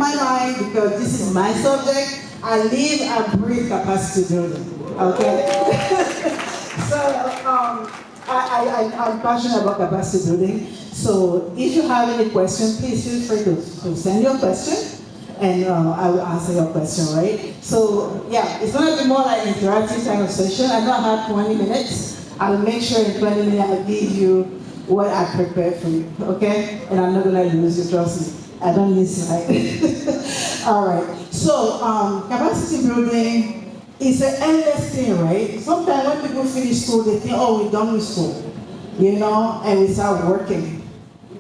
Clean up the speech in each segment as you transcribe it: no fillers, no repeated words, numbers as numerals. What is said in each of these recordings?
my mind, because this is my subject, I live and breathe capacity building. Okay? So I'm passionate about capacity building. So if you have any question, please feel free to send your question, and I will answer your question, right? So yeah, it's going to be more like an interactive kind of session. I know I have 20 minutes. I'll make sure in 20 minutes I'll give you what I prepared for you, okay? And I'm not going to lose you, trust me. I don't need slide. All right. So capacity building is an endless thing, right? Sometimes when people finish school, they think, oh, we're done with school, you know, and we start working.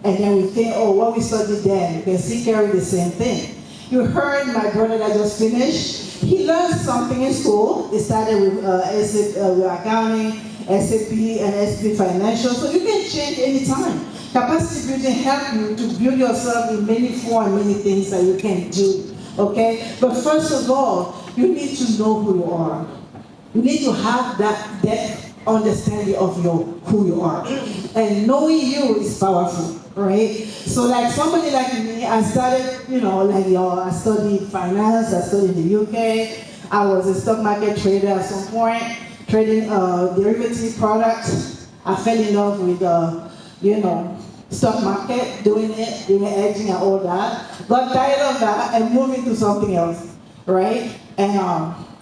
And then we think, oh, what we studied then, we can still carry the same thing. You heard my brother that just finished. He learned something in school. He started with accounting, SAP, and SP Financial. So you can change anytime. Capacity building helps you to build yourself in many forms, many things that you can do. Okay? But first of all, you need to know who you are. You need to have that depth understanding of who you are. And knowing you is powerful, right? So like somebody like me, I started, you know, like y'all, I studied finance, I studied in the UK. I was a stock market trader at some point, trading derivative products. I fell in love with, you know, stock market, doing hedging and all that. Got tired of that and moved into something else, right? And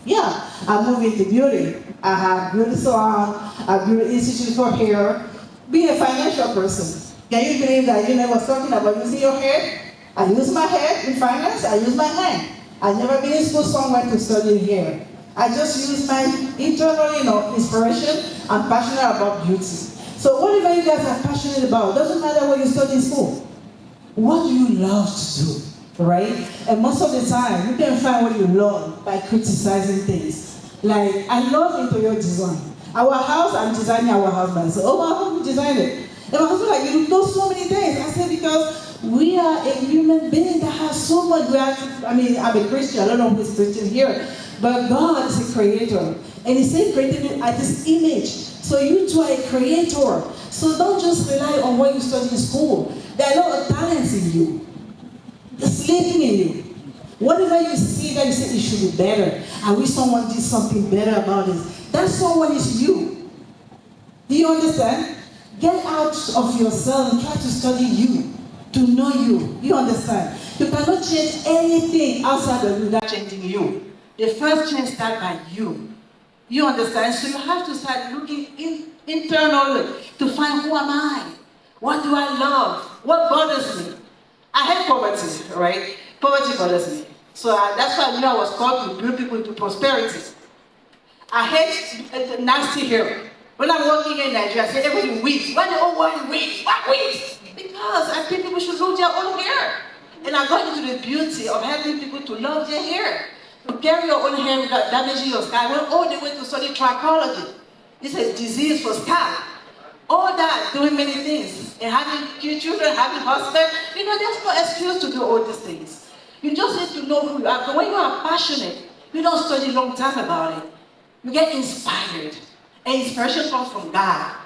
yeah, I moved into beauty. I have beauty salon, I built an institute for hair. Being a financial person, can you believe that you never was talking about using your hair? I use my hair in finance, I use my hand. I've never been in school somewhere to study hair. I just use my internal, you know, inspiration. I'm passionate about beauty. So whatever you guys are passionate about, doesn't matter what you study in school. What do you love to do, right? And most of the time, you can find what you love by criticizing things. Like, I love interior design. Our house, I'm designing our house myself. Oh, how come you designed it? And my husband like, you know so many things. I said, because we are a human being that has so much gratitude. I mean, I'm a Christian, I don't know who's Christian here, but God is a creator. And He said created you at His image. So you too are a creator. So don't just rely on what you study in school. There are a lot of talents in you. It's living in you. Whatever you see that you say it should be better. I wish someone did something better about this. That someone is you. Do you understand? Get out of yourself and try to study you, to know you. You understand? You cannot change anything outside of you without changing you. The first change starts by you. You understand? So you have to start looking internally to find who am I? What do I love? What bothers me? I hate poverty, right? Poverty bothers me. So that's why I was called to bring people into prosperity. I hate nasty hair. When I'm working in Nigeria, I say everybody weeds. Why do they all want weeds? Why weeds? Because I think people should love their own hair. And I got into the beauty of helping people to love their hair. To carry your own hair without damaging your scalp. I went all the way to study trichology. It's a disease for scalp. All that, doing many things. And having children, having husband. You know, there's no excuse to do all these things. You just need to know who you are. But when you are passionate, you don't study a long time about it. You get inspired. And inspiration comes from God.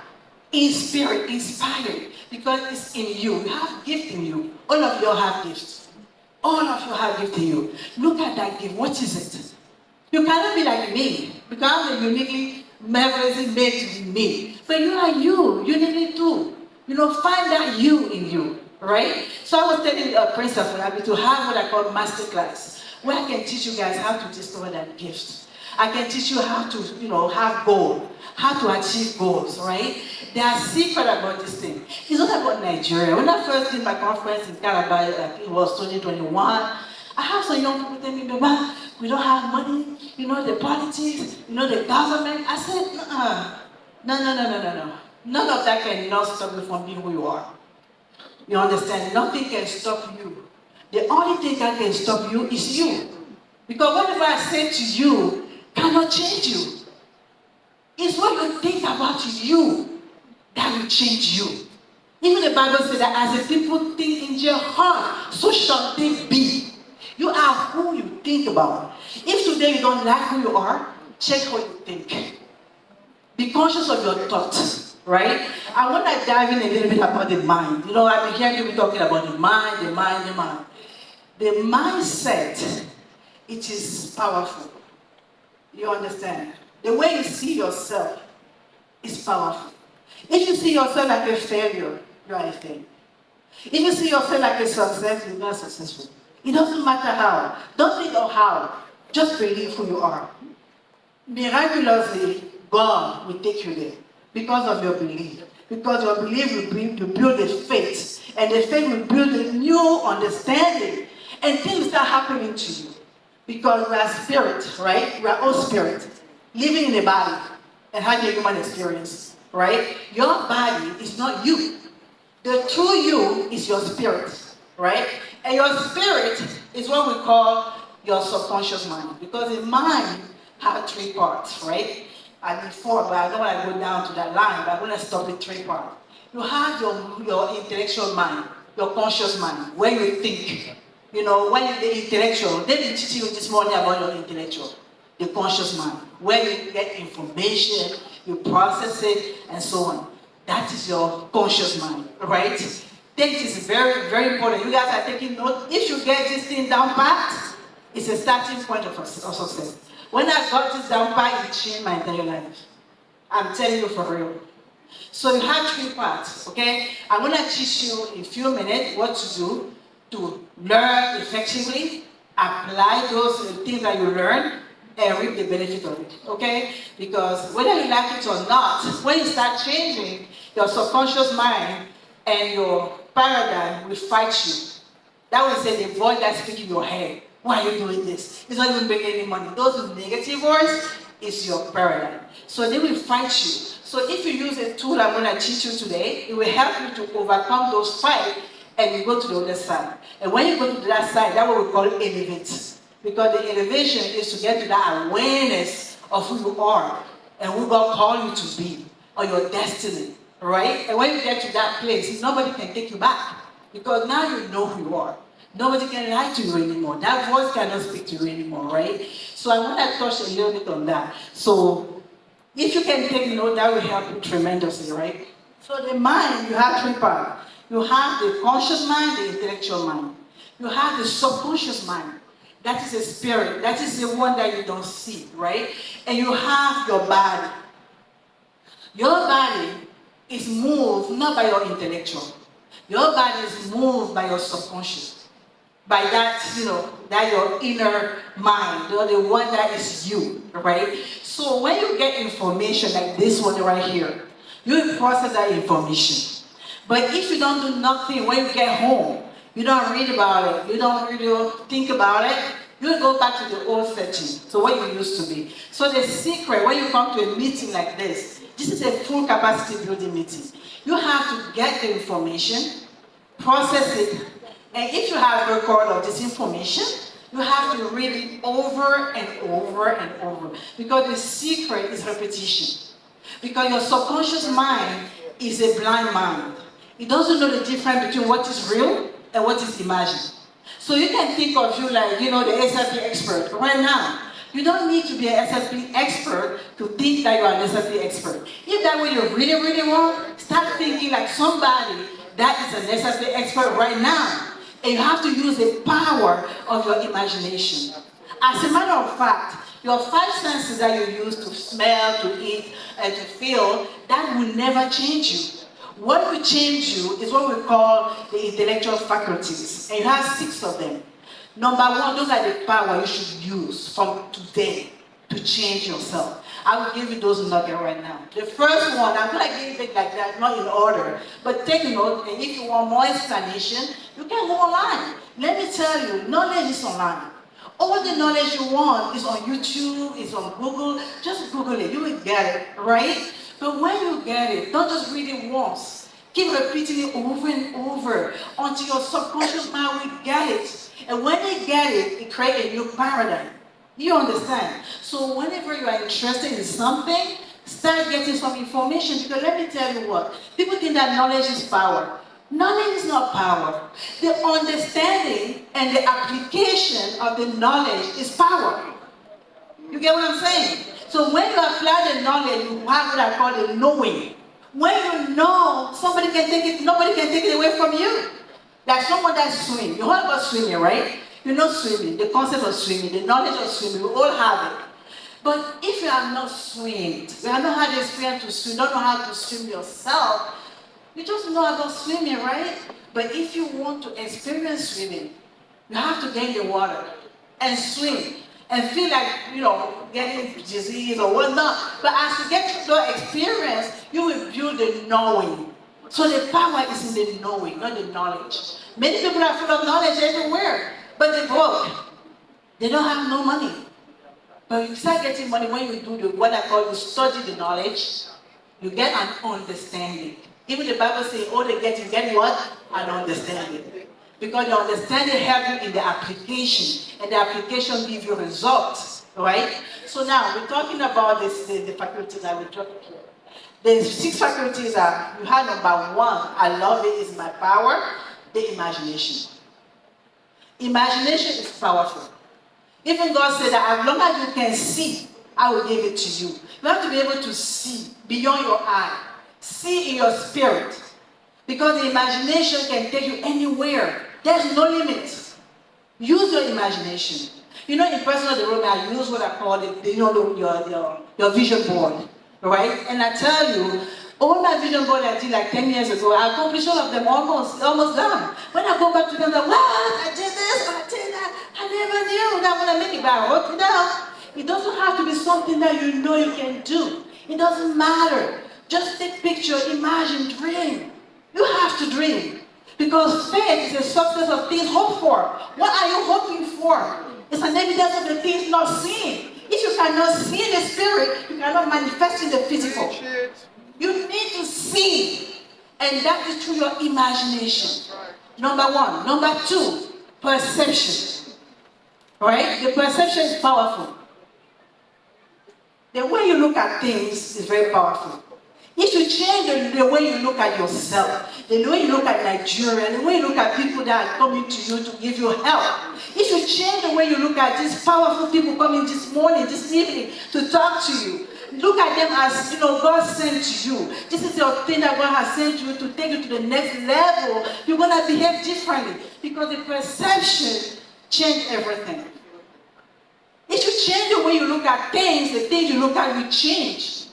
In spirit, inspired. Because it's in you. You have gift in you. All of you have gifts. All of you have gift in you. Look at that gift. What is it? You cannot be like me. Because I'm uniquely, marvelously made to be me. But you are you. Uniquely too. You know, find that you in you. Right? So I was telling Princess to have what I call master class, where I can teach you guys how to discover that gift. I can teach you how to, you know, have goals, how to achieve goals, right? There are secrets about this thing. It's not about Nigeria. When I first did my conference in Calabar, it was 2021, I have some young people tell me, Mama, we don't have money, you know, the politics, you know, the government. I said, no. None of that can not stop you from being who you are. You understand? Nothing can stop you. The only thing that can stop you is you. Because whatever I say to you cannot change you. It's what you think about you that will change you. Even the Bible says that as the people think in their heart, so shall they be. You are who you think about. If today you don't like who you are, check how you think. Be conscious of your thoughts, right? I want to dive in a little bit about the mind. You know, I've been hearing people talking about the mind. The mindset, it is powerful. You understand? The way you see yourself is powerful. If you see yourself like a failure, you are a failure. If you see yourself like a success, you're not successful. It doesn't matter how. Don't think of how. Just believe who you are. Miraculously, God will take you there because of your belief. Because your belief will build a faith. And the faith will build a new understanding. And things start happening to you. Because we are spirit, right? We are all spirit. Living in a body and having a human experience, right? Your body is not you. The true you is your spirit, right? And your spirit is what we call your subconscious mind. Because the mind has 3 parts, right? I mean 4, but I don't want to go down to that line, but I'm going to stop at 3 parts. You have your intellectual mind, your conscious mind, where you think. You know, when you're the intellectual, they've been teaching you this morning about your intellectual, the conscious mind, where you get information, you process it, and so on. That is your conscious mind, right? Think is very, very important. You guys are taking note. If you get this thing down pat, it's a starting point of success. When I got this down pat, it changed my entire life. I'm telling you for real. So you have 3 parts, okay? I'm going to teach you in a few minutes what to do to learn effectively, apply those things that you learn, and reap the benefit of it, okay? Because whether you like it or not, when you start changing, your subconscious mind and your paradigm will fight you. That will say the voice that's speaking in your head. Why are you doing this? It's not even bringing any money. Those negative words is your paradigm. So they will fight you. So if you use a tool I'm going to teach you today, it will help you to overcome those fights and you go to the other side. And when you go to that side, that's what we call elevate. Because the elevation is to get to that awareness of who you are and who God called you to be, or your destiny, right? And when you get to that place, nobody can take you back. Because now you know who you are. Nobody can lie to you anymore. That voice cannot speak to you anymore, right? So I want to touch a little bit on that. So if you can take note, that will help you tremendously, right? So the mind, you have 3 parts. You have the conscious mind, the intellectual mind. You have the subconscious mind. That is a spirit. That is the one that you don't see, right? And you have your body. Your body is moved not by your intellectual. Your body is moved by your subconscious. By that, that your inner mind, the one that is you, right? So when you get information like this one right here, you process that information. But if you don't do nothing when you get home, you don't read about it, you don't really think about it, you go back to the old setting, so what you used to be. So the secret, when you come to a meeting like this is a full capacity building meeting. You have to get the information, process it, and if you have a record of this information, you have to read it over and over and over. Because the secret is repetition. Because your subconscious mind is a blind mind. It doesn't know the difference between what is real and what is imagined. So you can think of you like, the SLP expert right now. You don't need to be an SLP expert to think that you are an SLP expert. If that way you really, really want, start thinking like somebody that is an SLP expert right now. And you have to use the power of your imagination. As a matter of fact, your 5 senses that you use to smell, to eat, and to feel, that will never change you. What will change you is what we call the intellectual faculties. And you have 6 of them. Number 1, those are the power you should use from today to change yourself. I will give you those nuggets right now. The first one, I'm going to give it like that, not in order. But take note, and if you want more explanation, you can go online. Let me tell you, knowledge is online. All the knowledge you want is on YouTube, is on Google. Just Google it, you will get it, right? But when you get it, don't just read it once. Keep repeating it over and over until your subconscious mind will get it. And when they get it, it creates a new paradigm. You understand? So whenever you are interested in something, start getting some information. Because let me tell you what, people think that knowledge is power. Knowledge is not power. The understanding and the application of the knowledge is power. You get what I'm saying? So when you apply the knowledge, you have what I call the knowing. When you know, nobody can take it away from you. Like someone that swims. You heard about swimming, right? You know swimming, the concept of swimming, the knowledge of swimming, we all have it. But if you have not swimmed, you have not had the experience to swim, don't know how to swim yourself, you just know about swimming, right? But if you want to experience swimming, you have to get in the water and swim and feel like, getting disease or whatnot. But as you get to the experience, you will build the knowing. So the power is in the knowing, not the knowledge. Many people are full of knowledge everywhere, but they're broke. They don't have no money. But you start getting money when you do what I call you study the knowledge, you get an understanding. Even the Bible says, all they get, you get what? An understanding. Because the understanding helps you in the application, and the application gives you results, right? So now, we're talking about the faculties that we're talking about. The 6 faculties are, you have number 1, I love it, is my power, the imagination. Imagination is powerful. Even God said that as long as you can see, I will give it to you. You have to be able to see beyond your eye. See in your spirit. Because the imagination can take you anywhere. There's no limit. Use your imagination. In personal development, I use what I call your vision board. Right? And I tell you, all my vision board I did like 10 years ago, I accomplished all of them almost done. When I go back to them, I'm like, what? I did this, I did that. I never knew that when I make it, but I wrote it down. It doesn't have to be something that you know you can do. It doesn't matter. Just take picture, imagine, dream. You have to dream. Because faith is a substance of things hoped for. What are you hoping for? It's an evidence of the things not seen. If you cannot see in the spirit, you cannot manifest in the physical. You need to see. And that is through your imagination. Number 1. Number 2, perception. Right? The perception is powerful. The way you look at things is very powerful. If you change the way you look at yourself, the way you look at Nigeria, the way you look at people that are coming to you to give you help, if you change the way you look at these powerful people coming this morning, this evening to talk to you, look at them as, God sent to you. This is your thing that God has sent you to take you to the next level. You're going to behave differently because the perception changed everything. If you change the way you look at things, the things you look at will change.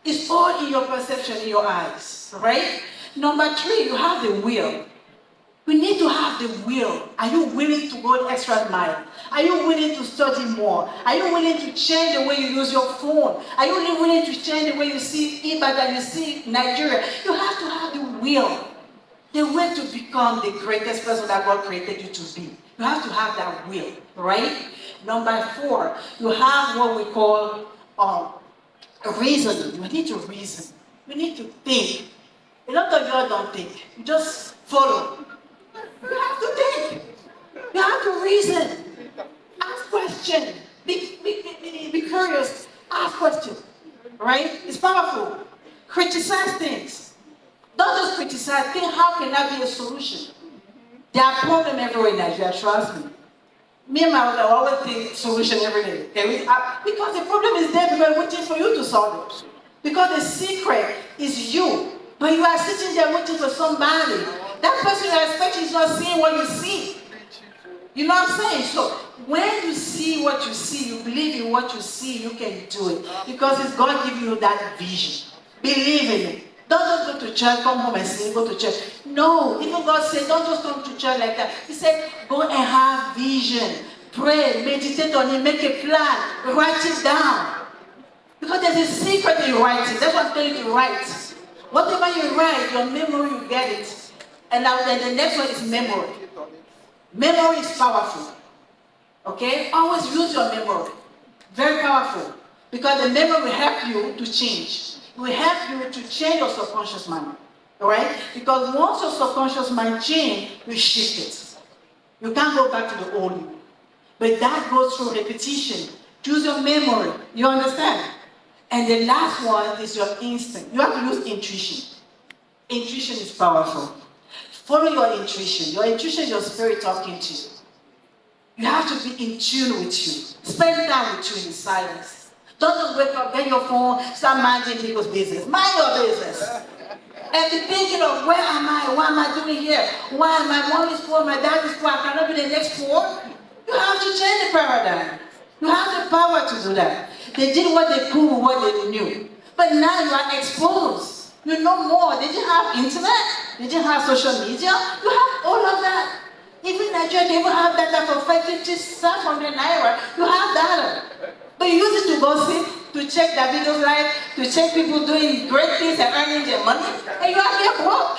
It's all in your perception, in your eyes, right? Number 3, you have the will. We need to have the will. Are you willing to go an extra mile? Are you willing to study more? Are you willing to change the way you use your phone? Are you really willing to change the way you see Ibadan, you see Nigeria? You have to have the will. The will to become the greatest person that God created you to be. You have to have that will, right? Number 4, you have what we call reasoning. You need to reason. You need to think. A lot of you don't think. You just follow. You have to think. You have to reason. Ask questions. Be curious. Ask questions. Right? It's powerful. Criticize things. Don't just criticize. Think, how can that be a solution? There are problems everywhere in Nigeria, trust me. Me and my mother always think solution every day. Because the problem is there, because we're waiting for you to solve it. Because the secret is you. But you are sitting there waiting for somebody. That person you are expecting is not seeing what you see. You know what I'm saying? So when you see what you see, you believe in what you see, you can do it. Because it's God giving you that vision. Believe in it. Don't just go to church, come home and sing, go to church. No, even God said, don't just come to church like that. He said, go and have vision. Pray, meditate on it, make a plan, write it down. Because there's a secret in writing. That's what I'm telling you to write. Whatever you write, your memory, you get it. And now then the next one is memory. Memory is powerful. Okay? Always use your memory. Very powerful. Because the memory will help you to change. It will help you to change your subconscious mind. Alright? Because once your subconscious mind changes, you shift it. You can't go back to the old you. But that goes through repetition. Use your memory. You understand? And the last one is your instinct. You have to use intuition. Intuition is powerful. Follow your intuition. Your intuition is your spirit talking to you. You have to be in tune with you. Spend time with you in silence. Don't just wake up, get your phone, start minding people's business. Mind your business. And be thinking of, where am I? What am I doing here? Why? My mom is poor, my dad is poor, I cannot be the next poor. You have to change the paradigm. You have the power to do that. They did what they could with what they knew. But now you are exposed. You know more. They didn't have internet. They didn't have social media. You have all of that. Even Nigeria, they even have data for 550, 700 naira. You have data. But you use it to gossip, to check their videos live, to check people doing great things and earning their money, and you are here broke.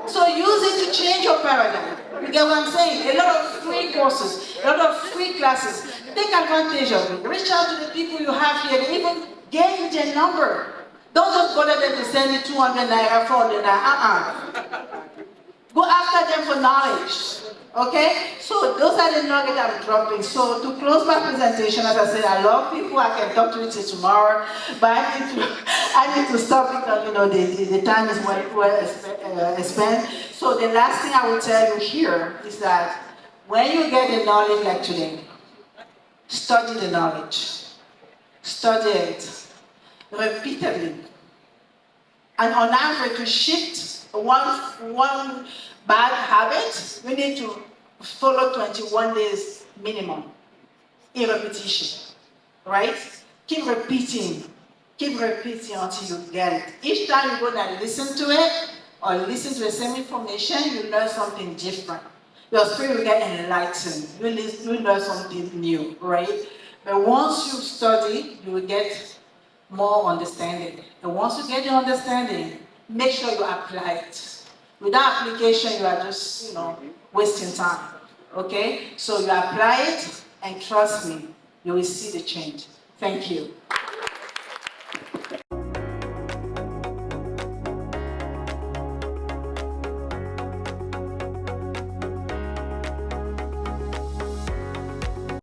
So use it to change your paradigm. You get what I'm saying? A lot of free courses, a lot of free classes. Take advantage of it. Reach out to the people you have here. They even gave you their number. Don't just bother them to send you 200 naira, 400 naira. Go after them for knowledge. Okay? So those are the nuggets I'm dropping. So to close my presentation, as I said, I love people. I can talk to you till tomorrow, but I need to stop because the time is well spent. So the last thing I will tell you here is that when you get the knowledge like today, study the knowledge. Study it repeatedly. And on average, to shift one bad habit, we need to follow 21 days minimum in repetition, right? Keep repeating until you get it. Each time you go and listen to it, or listen to the same information, you learn something different. Your spirit will get enlightened. You learn something new, right? But once you study, you will get more understanding. And once you get your understanding, make sure you apply it. Without application, you are just, wasting time. Okay? So you apply it, and trust me, you will see the change. Thank you.